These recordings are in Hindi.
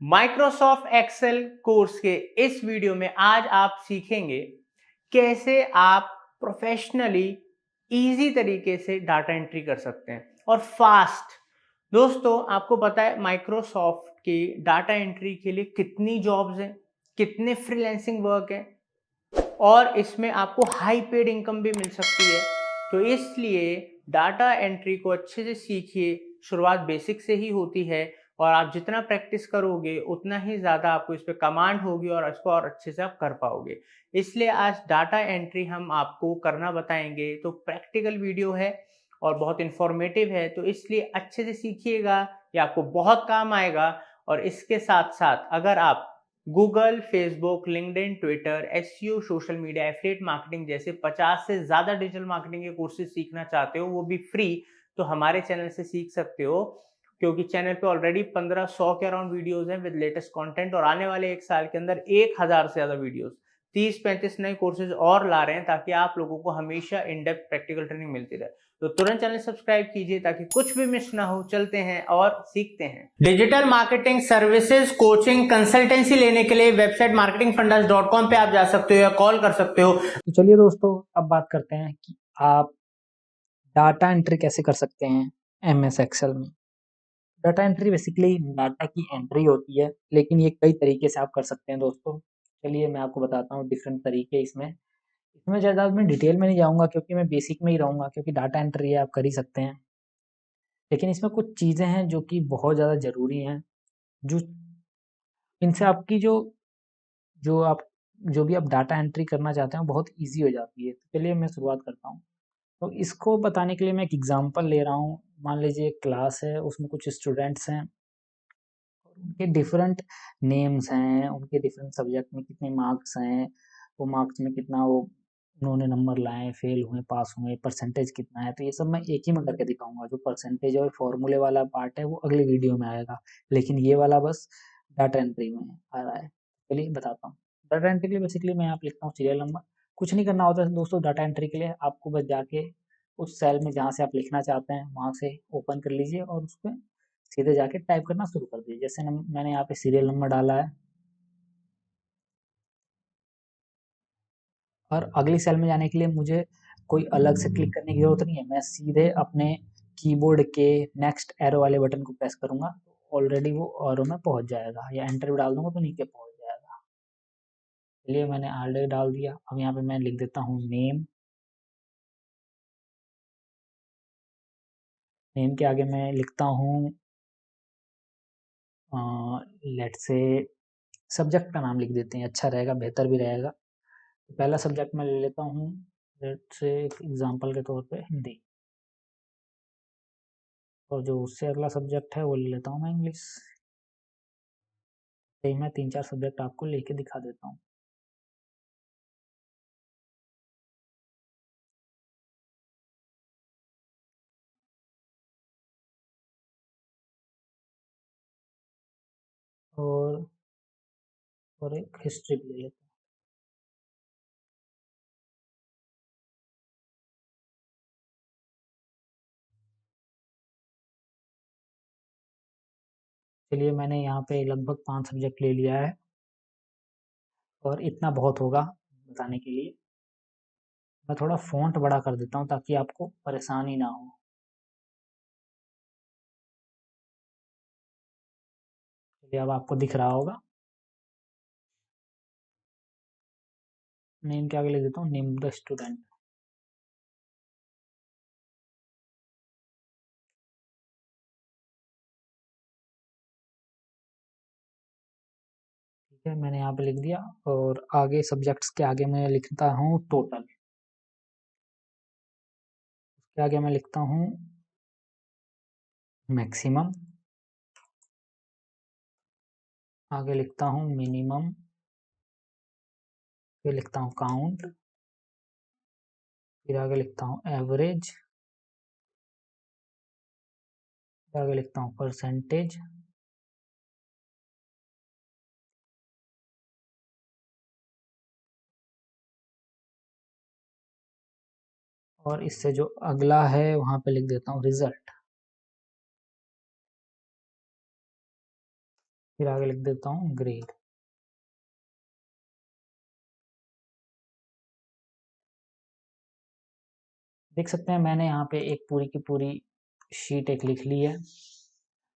माइक्रोसॉफ्ट एक्सेल कोर्स के इस वीडियो में आज आप सीखेंगे कैसे आप प्रोफेशनली इजी तरीके से डाटा एंट्री कर सकते हैं और फास्ट। दोस्तों, आपको पता है माइक्रोसॉफ्ट की डाटा एंट्री के लिए कितनी जॉब्स हैं, कितने फ्रीलांसिंग वर्क हैं और इसमें आपको हाई पेड इनकम भी मिल सकती है। तो इसलिए डाटा एंट्री को अच्छे से सीखिए। शुरुआत बेसिक से ही होती है और आप जितना प्रैक्टिस करोगे उतना ही ज़्यादा आपको इस पे कमांड होगी और इसको और अच्छे से आप कर पाओगे। इसलिए आज डाटा एंट्री हम आपको करना बताएंगे। तो प्रैक्टिकल वीडियो है और बहुत इंफॉर्मेटिव है, तो इसलिए अच्छे से सीखिएगा, ये आपको बहुत काम आएगा। और इसके साथ साथ अगर आप Google, Facebook, LinkedIn, Twitter, SEO, social media, affiliate marketing जैसे 50 से ज़्यादा डिजिटल मार्केटिंग के कोर्सेज सीखना चाहते हो, वो भी फ्री, तो हमारे चैनल से सीख सकते हो। क्योंकि चैनल पे ऑलरेडी 1500 के अराउंड वीडियोस हैं विद लेटेस्ट कंटेंट और आने वाले एक साल के अंदर 1000 से ज़्यादा वीडियोस, 30-35 नए कोर्सेज और ला रहे हैं ताकि आप लोगों को हमेशा इन डेप्थ प्रैक्टिकल ट्रेनिंग मिलती रहे। तो तुरंत चैनल सब्सक्राइब कीजिए ताकि कुछ भी मिस ना हो। चलते हैं और सीखते हैं। Digital marketing services, coaching, consultancy लेने के लिए वेबसाइट marketingfundas.com पे आप जा सकते हो या कॉल कर सकते हो। तो चलिए दोस्तों, अब बात करते हैं कि आप डाटा एंट्री कैसे कर सकते हैं एमएस एक्सेल में। डाटा एंट्री बेसिकली डाटा की एंट्री होती है, लेकिन ये कई तरीके से आप कर सकते हैं दोस्तों। चलिए मैं आपको बताता हूँ डिफरेंट तरीके। इसमें इसमें ज़्यादा मैं डिटेल में नहीं जाऊँगा क्योंकि मैं बेसिक में ही रहूँगा, क्योंकि डाटा एंट्री है आप कर ही सकते हैं। लेकिन इसमें कुछ चीज़ें हैं जो कि बहुत ज़्यादा ज़रूरी हैं, जो इनसे आपकी जो जो आप जो भी आप डाटा एंट्री करना चाहते हैं बहुत ईजी हो जाती है। तो चलिए मैं शुरुआत करता हूँ। तो इसको बताने के लिए मैं एक एग्जांपल ले रहा हूँ। मान लीजिए एक क्लास है, उसमें कुछ स्टूडेंट्स हैं और उनके डिफरेंट नेम्स हैं, उनके डिफरेंट सब्जेक्ट में कितने मार्क्स हैं, वो मार्क्स में कितना वो उन्होंने नंबर लाए, फेल हुए, पास हुए, परसेंटेज कितना है। तो ये सब मैं एक ही में करके दिखाऊंगा। जो परसेंटेज और फॉर्मूले वाला पार्ट है वो अगले वीडियो में आएगा, लेकिन ये वाला बस डाटा एंट्री में आ रहा है। चलिए बताता हूँ। डाटा एंट्री के लिए बेसिकली मैं यहाँ पे लिखता हूँ सीरियल नंबर। कुछ नहीं करना होता है दोस्तों डाटा एंट्री के लिए। आपको बस जाके उस सेल में जहाँ से आप लिखना चाहते हैं वहाँ से ओपन कर लीजिए और उस पर सीधे जाके टाइप करना शुरू कर दीजिए। जैसे मैंने यहाँ पे सीरियल नंबर डाला है और अगली सेल में जाने के लिए मुझे कोई अलग से क्लिक करने की जरूरत नहीं है। मैं सीधे अपने कीबोर्ड के नेक्स्ट एरो वाले बटन को प्रेस करूंगा तो ऑलरेडी वो एरो में पहुंच जाएगा, या एंटर भी डाल दूंगा तो नीचे पहुंच जाएगा। चलिए मैंने ऑलरेडी डाल दिया। अब यहाँ पे मैं लिख देता हूँ नेम। नेम के आगे मैं लिखता हूँ लेट से सब्जेक्ट का नाम लिख देते हैं, अच्छा रहेगा, बेहतर भी रहेगा। तो पहला सब्जेक्ट मैं ले लेता हूँ लेट से एग्जाम्पल के तौर पे हिंदी, और जो उससे अगला सब्जेक्ट है वो ले लेता हूँ मैं इंग्लिश। यही मैं 3-4 सब्जेक्ट आपको लेके दिखा देता हूँ। और और एक हिस्ट्री भी ले लेता हूँ। चलिए मैंने यहाँ पे लगभग 5 सब्जेक्ट ले लिया है और इतना बहुत होगा बताने के लिए। मैं थोड़ा फ़ॉन्ट बड़ा कर देता हूँ ताकि आपको परेशानी ना हो। चलिए अब आपको दिख रहा होगा। नेम के आगे लिख देता हूँ नेम द स्टूडेंट। ठीक है, मैंने यहाँ पे लिख दिया। और आगे सब्जेक्ट्स के आगे मैं लिखता हूँ टोटल। उसके आगे मैं लिखता हूँ मैक्सिमम। आगे लिखता हूँ मिनिमम। फिर लिखता हूँ काउंट। फिर आगे लिखता हूँ एवरेज। फिर आगे लिखता हूँ परसेंटेज। और इससे जो अगला है वहाँ पे लिख देता हूँ रिजल्ट। फिर आगे लिख देता हूँ ग्रेड। देख सकते हैं मैंने यहाँ पे एक पूरी की पूरी शीट एक लिख ली है।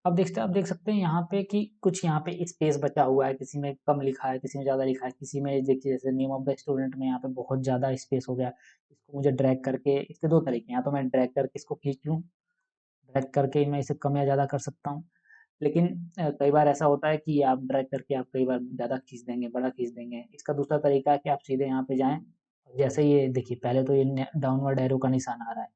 अब देख सकते हैं यहाँ पे कि कुछ यहाँ पे स्पेस बचा हुआ है, किसी में कम लिखा है, किसी में ज़्यादा लिखा है, किसी में देखिए जैसे नेम ऑफ द स्टूडेंट में यहाँ पे बहुत ज़्यादा स्पेस हो गया। इसको मुझे ड्रैग करके, इसके दो तरीके हैं, या तो मैं ड्रैग करके इसको खींच लूँ, ड्रैग करके मैं इसे कम या ज़्यादा कर सकता हूँ। लेकिन कई बार ऐसा होता है कि आप ड्रैग करके आप कई बार ज़्यादा खींच देंगे, बड़ा खींच देंगे। इसका दूसरा तरीका है कि आप सीधे यहाँ पे जाएँ, जैसे ये देखिए पहले तो ये डाउनवर्ड एरो का निशान आ रहा है।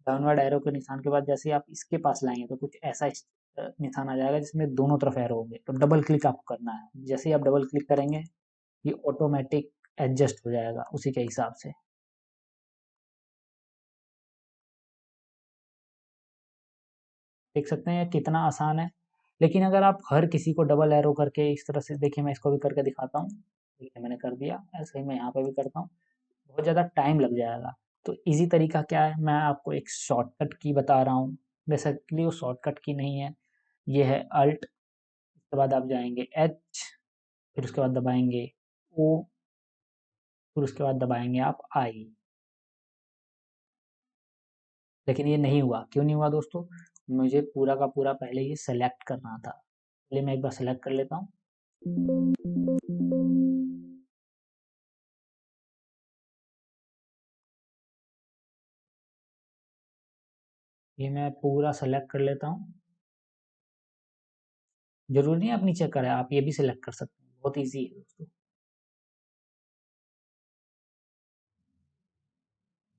डाउनवर्ड एरो के निशान के बाद जैसे ही आप इसके पास लाएंगे तो कुछ ऐसा निशान आ जाएगा जिसमें दोनों तरफ एरो होंगे। तो डबल क्लिक आपको करना है, जैसे ही आप डबल क्लिक करेंगे ये ऑटोमेटिक एडजस्ट हो जाएगा उसी के हिसाब से। देख सकते हैं कितना आसान है। लेकिन अगर आप हर किसी को डबल एरो करके इस तरह से, देखिए मैं इसको भी करके दिखाता हूँ। देखिए मैंने कर दिया, ऐसे ही मैं यहाँ पे भी करता हूँ, बहुत ज़्यादा टाइम लग जाएगा। तो इजी तरीका क्या है, मैं आपको एक शॉर्टकट की बता रहा हूँ। बेसिकली वो शॉर्टकट की नहीं है, ये है अल्ट, उसके बाद आप जाएंगे एच, फिर उसके बाद दबाएंगे ओ, फिर उसके बाद दबाएंगे आप आई। लेकिन ये नहीं हुआ, क्यों नहीं हुआ दोस्तों? मुझे पूरा का पूरा पहले ये सेलेक्ट करना था। चलिए मैं एक बार सेलेक्ट कर लेता हूँ। ये मैं पूरा सेलेक्ट कर लेता हूँ। जरूरी नहीं आप नीचे करें, आप ये भी सिलेक्ट कर सकते हैं, बहुत ईजी है दोस्तों।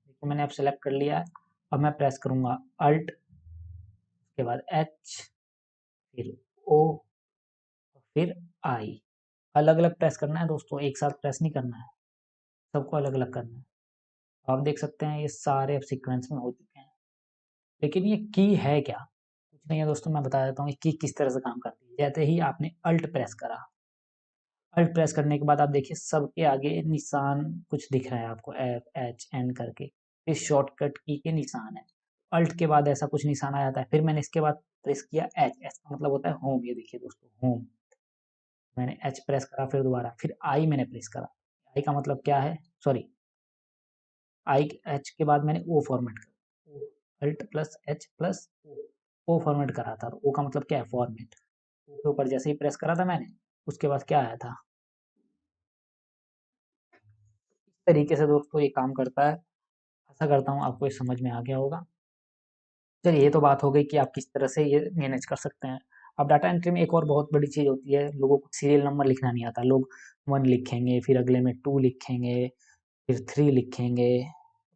देखो मैंने अब सेलेक्ट कर लिया है। अब मैं प्रेस करूंगा अल्ट, उसके बाद एच, फिर ओ, फिर आई। अलग अलग प्रेस करना है दोस्तों, एक साथ प्रेस नहीं करना है, सबको अलग अलग करना है। आप देख सकते हैं ये सारे अब सीक्वेंस में हो चुके हैं। लेकिन ये की है क्या? कुछ नहीं है दोस्तों, मैं बता देता हूँ की किस तरह से काम करती है। जैसे ही आपने अल्ट प्रेस करा, अल्ट प्रेस करने के बाद आप देखिए सबके आगे निशान कुछ दिख रहा है आपको, एफ एच एन करके, ये शॉर्टकट की के निशान है। अल्ट के बाद ऐसा कुछ निशान आ जाता है। फिर मैंने इसके बाद प्रेस किया एच, एच का मतलब होता है होम। ये देखिए दोस्तों होम, मैंने एच प्रेस करा, फिर दोबारा, फिर आई मैंने प्रेस करा। आई का मतलब क्या है, सॉरी, आई एच के बाद मैंने ओ फॉर्मेट करा, alt plus H plus O format करा था। ओ का मतलब क्या है, फॉर्मेट। ओ के ऊपर जैसे ही प्रेस करा था मैंने, उसके बाद क्या आया था। इस तरीके से दोस्तों ये काम करता है। आशा करता हूँ आपको ये समझ में आ गया होगा। चलिए ये तो बात हो गई कि आप किस तरह से ये मैनेज कर सकते हैं। अब डाटा एंट्री में एक और बहुत बड़ी चीज़ होती है, लोगों को सीरियल नंबर लिखना नहीं आता। लोग 1 लिखेंगे, फिर अगले में 2 लिखेंगे, फिर 3 लिखेंगे,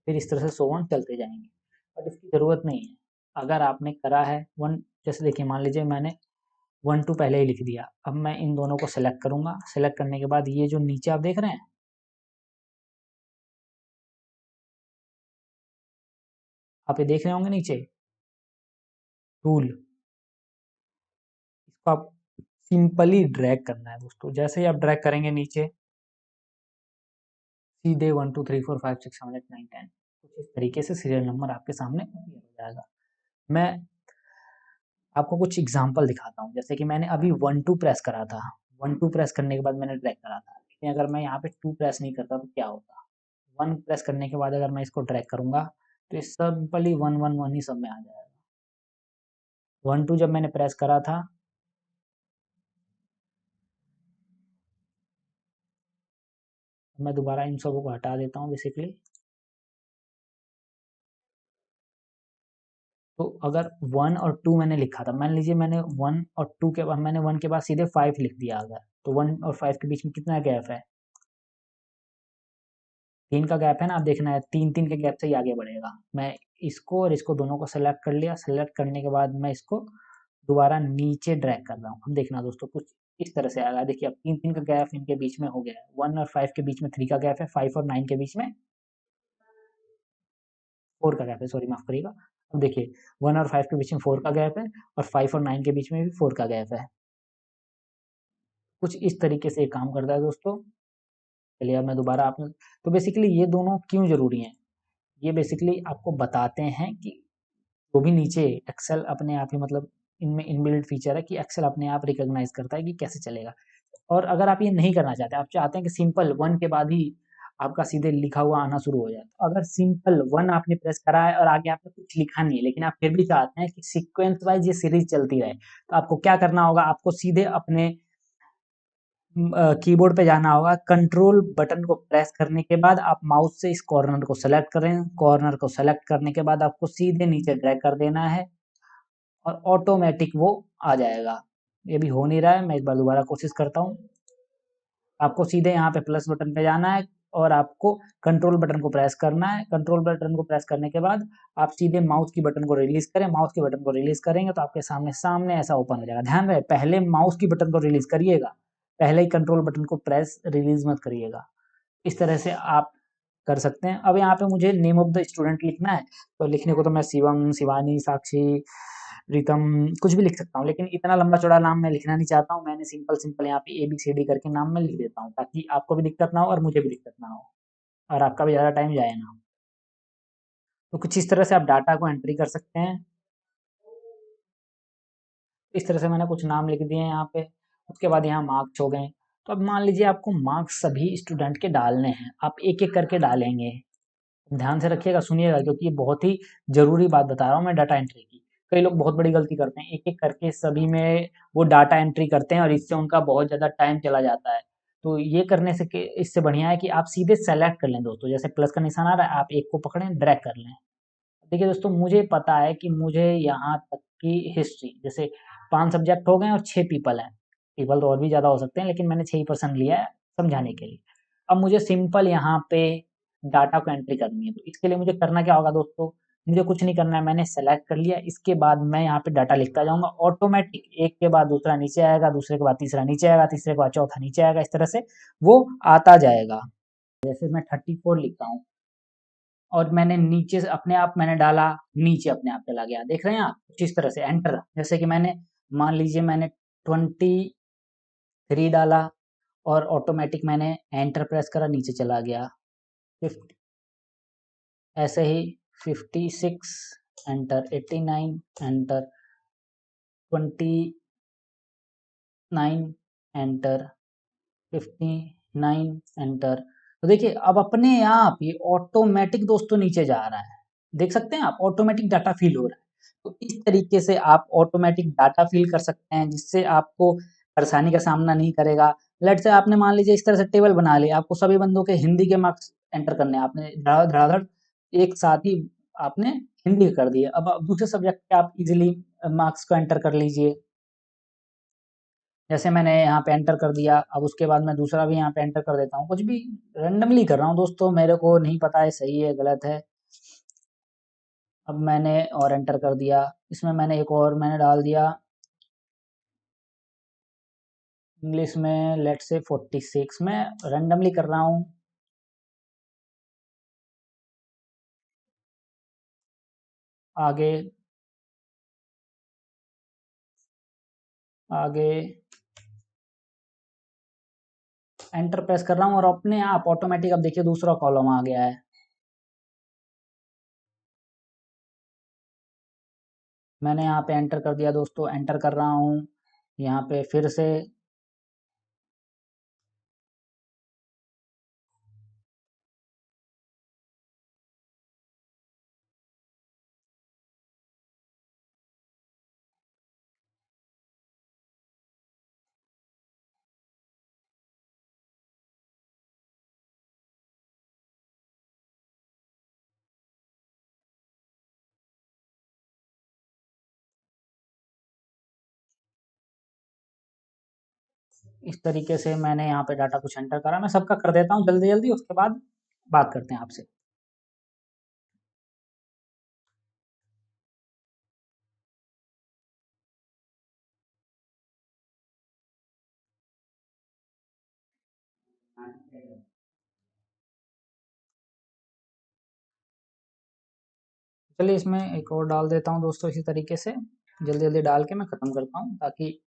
फिर इस तरह से सो ऑन चलते जाएंगे। बट इसकी ज़रूरत नहीं है। अगर आपने करा है 1, जैसे देखिए मान लीजिए मैंने 1 2 पहले ही लिख दिया। अब मैं इन दोनों को सेलेक्ट करूँगा। सेलेक्ट करने के बाद ये जो नीचे आप देख रहे हैं, आप ये देख रहे होंगे नीचे टूल, इसको आप सिंपली ड्रैग करना है दोस्तों। जैसे ही आप ड्रैग करेंगे नीचे, सीधे 1 2 3 4 5 6 7 8 9 10 कुछ इस तरीके से सीरियल नंबर आपके सामने अपीयर हो जाएगा। मैं आपको कुछ एग्जांपल दिखाता हूँ। जैसे कि मैंने अभी 1 2 प्रेस करा था, 1 2 प्रेस करने के बाद मैंने ड्रैग करा था। लेकिन अगर मैं यहाँ पे 2 प्रेस नहीं करता तो क्या होता, 1 प्रेस करने के बाद अगर मैं इसको ड्रैग करूँगा तो ये सिंपली 1 1 1 ही सब में आ जाएगा। 1 2 जब मैंने प्रेस करा था, मैं दोबारा इन सबको हटा देता हूँ बेसिकली। तो अगर 1 और 2 मैंने लिखा था, मान लीजिए मैंने 1 और 2 के बाद, मैंने 1 के बाद सीधे 5 लिख दिया अगर, तो 1 और 5 के बीच में कितना गैप है, 3 का गैप है ना। आप देखना है 3 3 के गैप से ही आगे बढ़ेगा। मैं इसको और इसको दोनों को सेलेक्ट कर लिया। सेलेक्ट करने के बाद मैं इसको दोबारा नीचे ड्रैग कर रहा हूँ। अब देखना दोस्तों कुछ इस तरह से आएगा। देखिए अब 3 3 का गैप इनके बीच में हो गया है। 1 और 5 के बीच में 3 का गैप है, 5 और 9 के बीच में 4 का गैप है, सॉरी माफ करिएगा। अब देखिए 1 और 5 के बीच में 4 का गैप है, और 5 और 9 के बीच में भी 4 का गैप है। कुछ इस तरीके से काम करता है दोस्तों। चलिए अब मैं दोबारा आप, तो बेसिकली ये दोनों क्यों ज़रूरी हैं, ये बेसिकली आपको बताते हैं कि वो भी नीचे एक्सेल अपने आप ही मतलब इनमें इनबिल्ट फीचर है कि एक्सेल अपने आप रिकॉग्नाइज करता है कि कैसे चलेगा। और अगर आप ये नहीं करना चाहते, आप चाहते हैं कि सिंपल 1 के बाद ही आपका सीधे लिखा हुआ आना शुरू हो जाए, तो अगर सिंपल 1 आपने प्रेस करा है और आगे आपने कुछ लिखा नहीं है, लेकिन आप फिर भी चाहते हैं कि सीक्वेंस वाइज ये सीरीज चलती रहे, तो आपको क्या करना होगा, आपको सीधे अपने कीबोर्ड पे जाना होगा। कंट्रोल बटन को प्रेस करने के बाद आप माउस से इस कॉर्नर को सेलेक्ट करें, कॉर्नर को सेलेक्ट करने के बाद आपको सीधे नीचे ड्रैग कर देना है और ऑटोमेटिक वो आ जाएगा। ये भी हो नहीं रहा है, मैं एक बार दोबारा कोशिश करता हूँ। आपको सीधे यहाँ पे प्लस बटन पे जाना है और आपको कंट्रोल बटन को प्रेस करना है। कंट्रोल बटन को प्रेस करने के बाद आप सीधे माउस की बटन को रिलीज करें। माउस की बटन को रिलीज करेंगे तो आपके सामने सामने ऐसा ओपन हो जाएगा। ध्यान रहे, पहले माउस की बटन को रिलीज करिएगा, पहले ही कंट्रोल बटन को प्रेस रिलीज मत करिएगा। इस तरह से आप कर सकते हैं। अब यहाँ पे मुझे नेम ऑफ द स्टूडेंट लिखना है, तो लिखने को तो मैं शिवम, शिवानी, साक्षी, रितम कुछ भी लिख सकता हूँ, लेकिन इतना लंबा चौड़ा नाम मैं लिखना नहीं चाहता हूँ। मैंने सिंपल सिंपल यहाँ पे ABCD करके नाम मैं लिख देता हूँ, ताकि आपको भी दिक्कत ना हो और मुझे भी दिक्कत ना हो और आपका भी ज़्यादा टाइम जाए ना। तो कुछ इस तरह से आप डाटा को एंट्री कर सकते हैं। इस तरह से मैंने कुछ नाम लिख दिए यहाँ पे। उसके बाद यहाँ मार्क्स हो गए। तो अब मान लीजिए आपको मार्क्स सभी स्टूडेंट के डालने हैं, आप एक एक करके डालेंगे। ध्यान से रखिएगा, सुनिएगा, क्योंकि ये बहुत ही ज़रूरी बात बता रहा हूँ मैं डाटा एंट्री की। कई लोग बहुत बड़ी गलती करते हैं, एक-एक करके सभी में वो डाटा एंट्री करते हैं और इससे उनका बहुत ज़्यादा टाइम चला जाता है। तो ये करने से के इससे बढ़िया है कि आप सीधे सेलेक्ट कर लें दोस्तों। जैसे प्लस का निशान आ रहा है, आप एक को पकड़ें, ड्रैग कर लें। देखिए दोस्तों, मुझे पता है कि मुझे यहाँ तक की हिस्ट्री, जैसे 5 सब्जेक्ट हो गए और 6 पीपल हैं। पीपल तो और भी ज़्यादा हो सकते हैं, लेकिन मैंने 6 ही पर्सन लिया है समझाने के लिए। अब मुझे सिंपल यहाँ पे डाटा को एंट्री करनी है, तो इसके लिए मुझे करना क्या होगा दोस्तों, मुझे कुछ नहीं करना है, मैंने सेलेक्ट कर लिया। इसके बाद मैं यहाँ पे डाटा लिखता जाऊँगा, ऑटोमेटिक एक के बाद दूसरा नीचे आएगा, दूसरे के बाद तीसरा नीचे आएगा, तीसरे के बाद चौथा नीचे आएगा, इस तरह से वो आता जाएगा। जैसे मैं 34 लिखता हूँ और मैंने नीचे से अपने आप मैंने डाला, नीचे अपने आप चला गया। देख रहे हैं आप? कुछ इस तरह से एंटर, जैसे कि मैंने मान लीजिए मैंने 23 डाला और ऑटोमेटिक मैंने एंटर प्रेस करा, नीचे चला गया। 50, ऐसे ही 56 एंटर, 89 एंटर, 29 एंटर, 59 एंटर। तो देखिए अब अपने आप ये ऑटोमेटिक दोस्तों नीचे जा रहा है। देख सकते हैं आप, ऑटोमेटिक डाटा फिल हो रहा है। तो इस तरीके से आप ऑटोमेटिक डाटा फिल कर सकते हैं, जिससे आपको परेशानी का सामना नहीं करेगा। लेट से आपने मान लीजिए इस तरह से टेबल बना लिया, आपको सभी बंदों के हिंदी के मार्क्स एंटर करने हैं, आपने धड़ाधड़ एक साथ ही आपने हिंदी कर दिए। अब दूसरे सब्जेक्ट के आप इजीली मार्क्स को एंटर कर लीजिए। जैसे मैंने यहाँ पे एंटर कर दिया, अब उसके बाद मैं दूसरा भी यहाँ पे एंटर कर देता हूँ। कुछ भी रैंडमली कर रहा हूँ दोस्तों, मेरे को नहीं पता है सही है गलत है। अब मैंने और एंटर कर दिया, इसमें मैंने एक और मैंने डाल दिया इंग्लिश में, लेट्स से 46। मैं रैंडमली कर रहा हूँ। आगे आगे एंटर प्रेस कर रहा हूँ और अपने आप ऑटोमेटिक अब देखिए दूसरा कॉलम आ गया है। मैंने यहाँ पे एंटर कर दिया दोस्तों, एंटर कर रहा हूँ यहाँ पे फिर से। इस तरीके से मैंने यहाँ पे डाटा कुछ एंटर करा। मैं सबका कर देता हूँ जल्दी जल्दी, उसके बाद बात करते हैं आपसे। चलिए इसमें एक और डाल देता हूँ दोस्तों, इसी तरीके से जल्दी जल्दी डाल के मैं ख़त्म करता हूँ, ताकि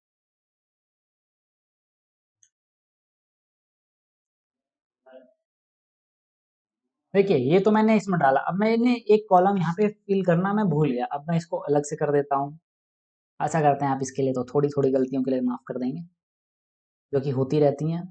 देखिए ये तो मैंने इसमें डाला। अब मैंने एक कॉलम यहाँ पे फिल करना मैं भूल गया, अब मैं इसको अलग से कर देता हूँ। आशा करते हैं आप इसके लिए तो थोड़ी-थोड़ी गलतियों के लिए माफ़ कर देंगे, जो कि होती रहती हैं।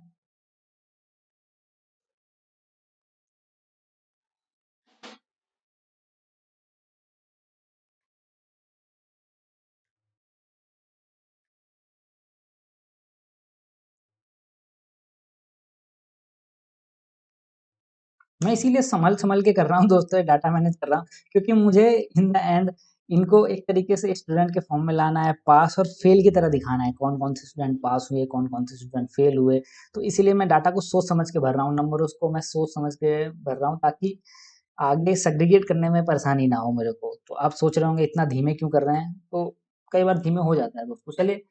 मैं इसीलिए सँभल-सँभल के कर रहा हूँ दोस्तों, ये डाटा मैनेज कर रहा हूँ, क्योंकि मुझे इन द एंड इनको एक तरीके से स्टूडेंट के फॉर्म में लाना है, पास और फेल की तरह दिखाना है, कौन-कौन से स्टूडेंट पास हुए, कौन-कौन से स्टूडेंट फेल हुए। तो इसीलिए मैं डाटा को सोच समझ के भर रहा हूँ, नंबर उसको मैं सोच समझ के भर रहा हूँ, ताकि आगे सेग्रीगेट करने में परेशानी ना हो मेरे को। तो आप सोच रहे होंगे इतना धीमे क्यों कर रहे हैं? तो कई बार धीमे हो जाता है दोस्तों। चलिए,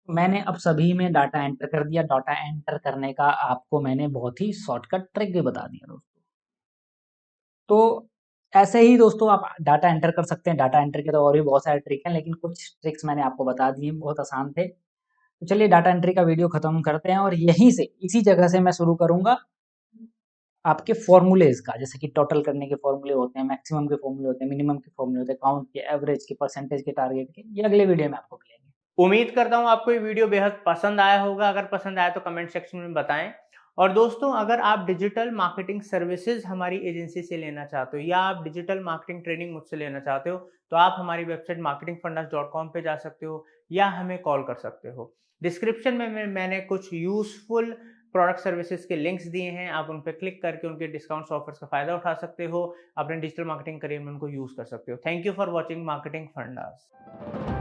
मैंने अब सभी में डाटा एंटर कर दिया। डाटा एंटर करने का आपको मैंने बहुत ही शॉर्टकट ट्रिक भी बता दिया दोस्तों। तो ऐसे ही दोस्तों आप डाटा एंटर कर सकते हैं। डाटा एंटर के तो और भी बहुत सारे ट्रिक हैं, लेकिन कुछ ट्रिक्स मैंने आपको बता दिए, बहुत आसान थे। तो चलिए डाटा एंट्री का वीडियो खत्म करते हैं और यहीं से इसी जगह से मैं शुरू करूँगा आपके फ़ॉर्मूलेज़ का। जैसे कि टोटल करने के फ़ॉर्मूले होते हैं, मैक्सिमम के फ़ॉर्मूले होते हैं, मिनिमम के फ़ॉर्मूले होते हैं, काउंट के, एवरेज के, परसेंटेज के, टारगेट के। ये अगले वीडियो में आपको मिलेंगे। उम्मीद करता हूँ आपको ये वीडियो बेहद पसंद आया होगा। अगर पसंद आया तो कमेंट सेक्शन में बताएं। और दोस्तों, अगर आप डिजिटल मार्केटिंग सर्विसेज हमारी एजेंसी से लेना चाहते हो या आप डिजिटल मार्केटिंग ट्रेनिंग मुझसे लेना चाहते हो, तो आप हमारी वेबसाइट marketingfundas.com पे जा सकते हो या हमें कॉल कर सकते हो। डिस्क्रिप्शन में मैंने कुछ यूजफुल प्रोडक्ट सर्विसेज के लिंक्स दिए हैं, आप उन पर क्लिक करके उनके डिस्काउंट्स ऑफर्स का फायदा उठा सकते हो, अपने डिजिटल मार्केटिंग करियर में उनको यूज कर सकते हो। Thank you for watching marketing fundas.